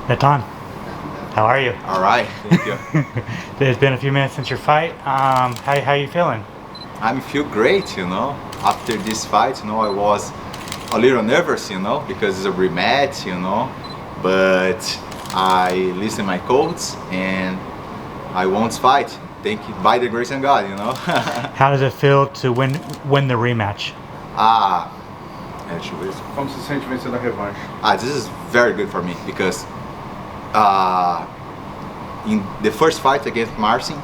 Natan, how are you? All right, thank you. It's been a few minutes since your fight. How you feeling? I feel great, After this fight, I was a little nervous, because it's a rematch, But I listened my coach and I won this fight. Thank you, by the grace of God, How does it feel to win the rematch? Deixa eu ver. Como se sente vencendo a revanche? This is very good for me because in the first fight against Marcin,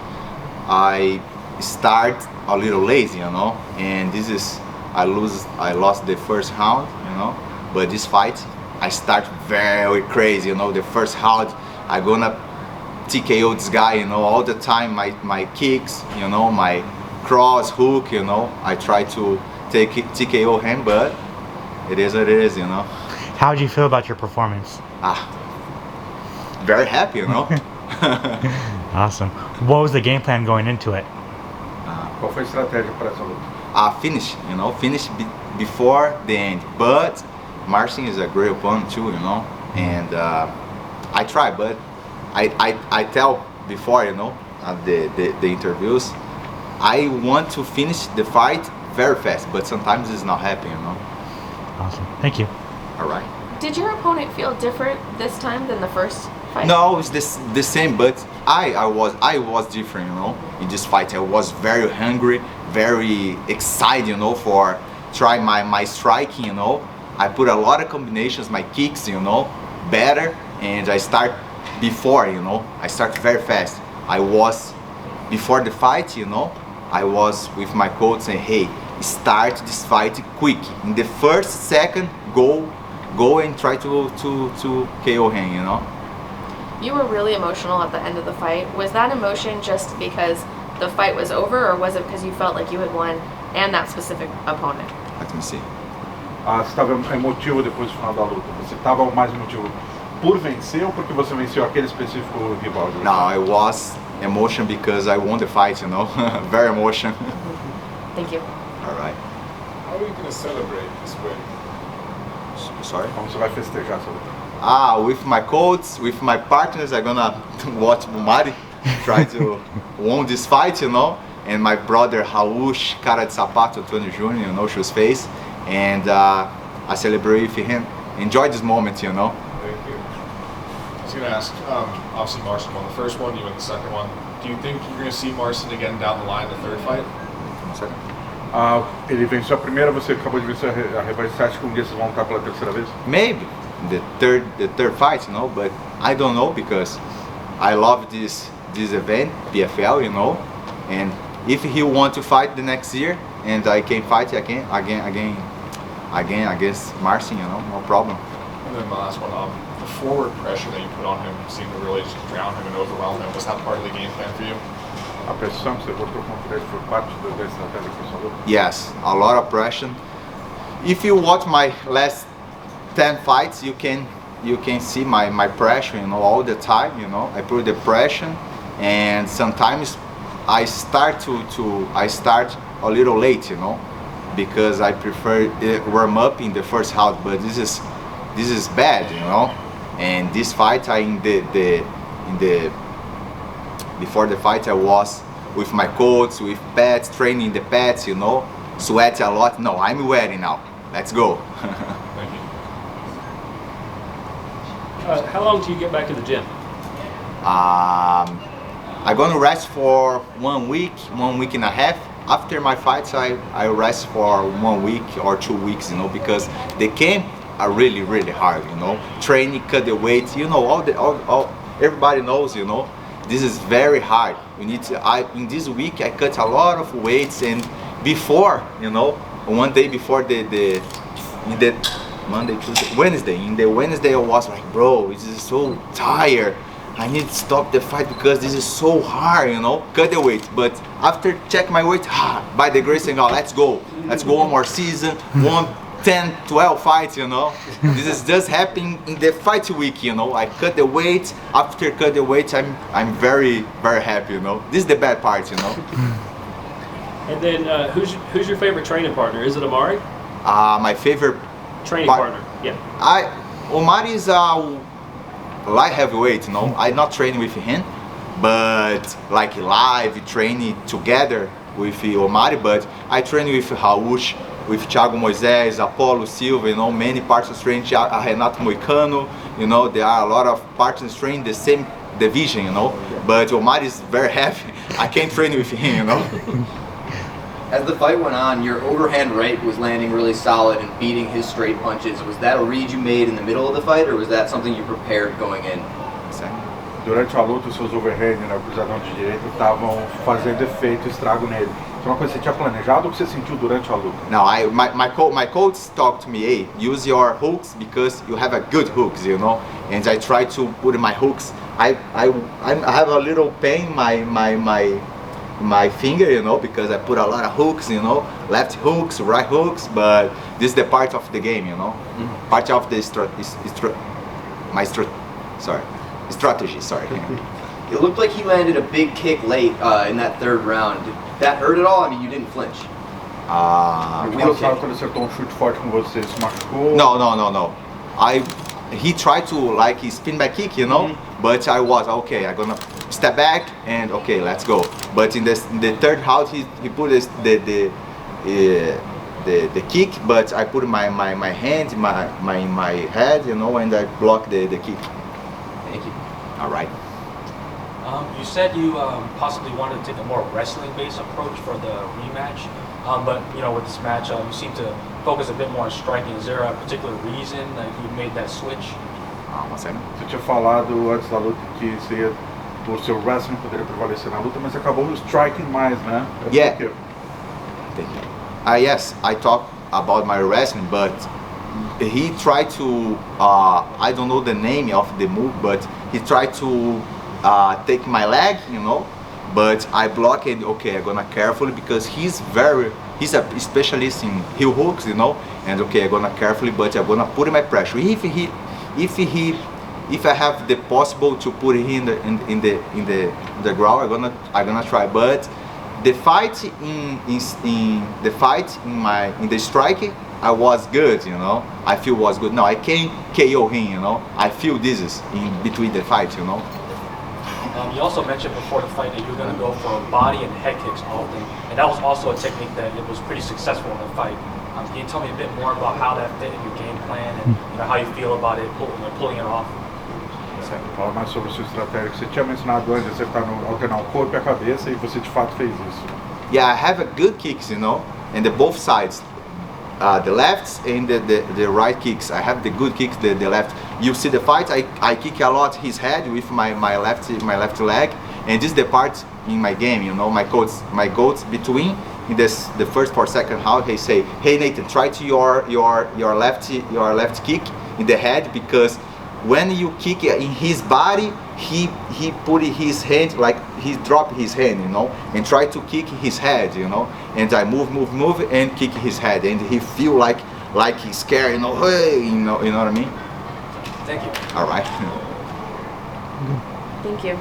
I start a little lazy, and I lost the first round, but this fight I start very crazy, the first round I gonna TKO this guy, all the time, my kicks, my cross hook, I try to take TKO him, but it is what it is, How did you feel about your performance? Very happy, Awesome. What was the game plan going into it? Qual foi a estratégia para essa luta? Finish, finish before the end. But Marcin is a great opponent too, and I try, but I tell before, the interviews, I want to finish the fight very fast, but sometimes it's not happening, Awesome. Thank you. All right. Did your opponent feel different this time than the first fight? No, it's the same, but I was different, In this fight, I was very hungry, very excited, for try my striking, I put a lot of combinations, my kicks, better, and I start before, I start very fast. I was before the fight, I was with my coach saying, hey, start this fight quick. In the first second, go and try to KO him, You were really emotional at the end of the fight. Was that emotion just because the fight was over, or was it because you felt like you had won and that specific opponent? Let me see. Você estava emotivo depois do final da luta? Você estava mais emotivo por vencer ou porque você venceu aquele específico rival? No, I was emotion because I won the fight, very emotion. Thank you. All right. How are you going to celebrate this win? Sorry? Como você vai festejar essa luta? With my coach, with my partners, I'm gonna watch Mari try to win this fight, and my brother Raul, cara de sapato, Antônio Júnior, shoes face, and I celebrate with him. Enjoy this moment, Thank you. I was going to ask, obviously Marcin won the first one, you won the second one. Do you think you're going to see Marcin again down the line in the third fight? Ele venceu a primeira, você acabou de vencer a revanche. Você acha que um dia vocês vão lutar pela terceira vez? Maybe the third fight, but I don't know because I love this event, PFL, and if he want to fight the next year and I can fight again against Marcin, no problem. And then the last one, the forward pressure that you put on him seemed to really just drown him and overwhelm him. Was that part of the game plan for you? A pressão que você botou contra ele foi parte da estratégia que você falou? Yes, a lot of pressure. If you watch my last 10 fights, you can see my pressure, all the time, I put the pressure, and sometimes I start I start a little late, because I prefer warm up in the first round, but this is bad, And this fight, before the fight, I was with my coach, with pets, training the pets, sweat a lot. No, I'm ready now. Let's go. Thank you. How long till you get back to the gym? I'm gonna rest for 1 week and a half. After my fights, I rest for 1 week or 2 weeks, because the camp are really, really hard, Training, cut the weight, all everybody knows, This is very hard. In this week I cut a lot of weights, and before, one day before Monday, Tuesday, Wednesday. In the Wednesday I was like, bro, this is so tired. I need to stop the fight because this is so hard, cut the weight. But after check my weight, by the grace of God, let's go one more season, 10, 12 fights, This is just happening in the fight week, I cut the weight. After cut the weight, I'm very, very happy, This is the bad part, And then who's your favorite training partner? Is it Amari? My favorite Training partner, yeah. Omar is light heavyweight, you know. I not train with him, but like live training together with Omari, but I train with Rauch, with Thiago Moisés, Apollo Silva, you know, many partners train, Renato Moicano, you know, there are a lot of partners train the same division, you know, but Omari is very heavy. I can't train with him, you know. As the fight went on, your overhand right was landing really solid and beating his straight punches. Was that a read you made in the middle of the fight, or was that something you prepared going in? Durante a luta, os seus overhand, né, o cruzadão de direita, estavam fazendo efeito, estrago nele. Isso é uma coisa que você tinha planejado ou que você sentiu durante a luta? No, my coach talked to me, hey, use your hooks because you have a good hooks, you know. And I try to put my hooks. I have a little pain my finger, you know, because I put a lot of hooks, you know, left hooks, right hooks, but this is the part of the game, you know, part of the strategy. Sorry. It looked like he landed a big kick late in that third round. Did that hurt at all? I mean, you didn't flinch. Quando ele acertou um chute forte com você, se machucou? No. He tried to like spin back kick, you know, but I was okay. I'm gonna step back and okay, let's go. But in the third round, he put the kick, but I put my hand, my head, you know, and I blocked the kick. Thank you. All right. You said you possibly wanted to take a more wrestling-based approach for the rematch, but you know, with this match, you seem to focus a bit more on striking. Is there a particular reason that you made that switch? One second. Você tinha falado antes da luta que você ia, o seu wrestling poderia prevalecer na luta, mas acabou striking mais, né? Yeah. Thank you. Yes, I talked about my wrestling, but he tried to, I don't know the name of the move, but he tried to take my leg, you know, but I blocked it. Okay, I'm gonna carefully because he's a specialist in heel hooks, you know, and okay, I'm gonna carefully, but I'm gonna put my pressure. If I have the possible to put him in the ground, I'm gonna try. But the fight in the strike, I was good, you know. I feel was good. Now I can't KO him, you know. I feel this is in between the fight, you know. You also mentioned before the fight that you were going to go for body and head kicks often, and that was also a technique that it was pretty successful in the fight. Can you tell me a bit more about how that fit in your game plan and you know, how you feel about it, pulling it off? Fala mais sobre a sua estratégia, que você tinha mencionado antes, acertar alternar o corpo e a cabeça, e você de fato fez isso. Yeah, I have a good kicks, you know, and the both sides. The lefts and the right kicks. I have the good kicks, the left. You see the fight, I kick a lot his head with my left leg, and this is the part in my game, you know, my goats between in the first or second round, he say, hey Nathan, try to your left kick in the head, because when you kick in his body, he put his hand, like he dropped his hand, you know, and try to kick his head, you know, and I move and kick his head, and he feel like he's scared, you know, hey, you know what I mean? Thank you. All right. Thank you.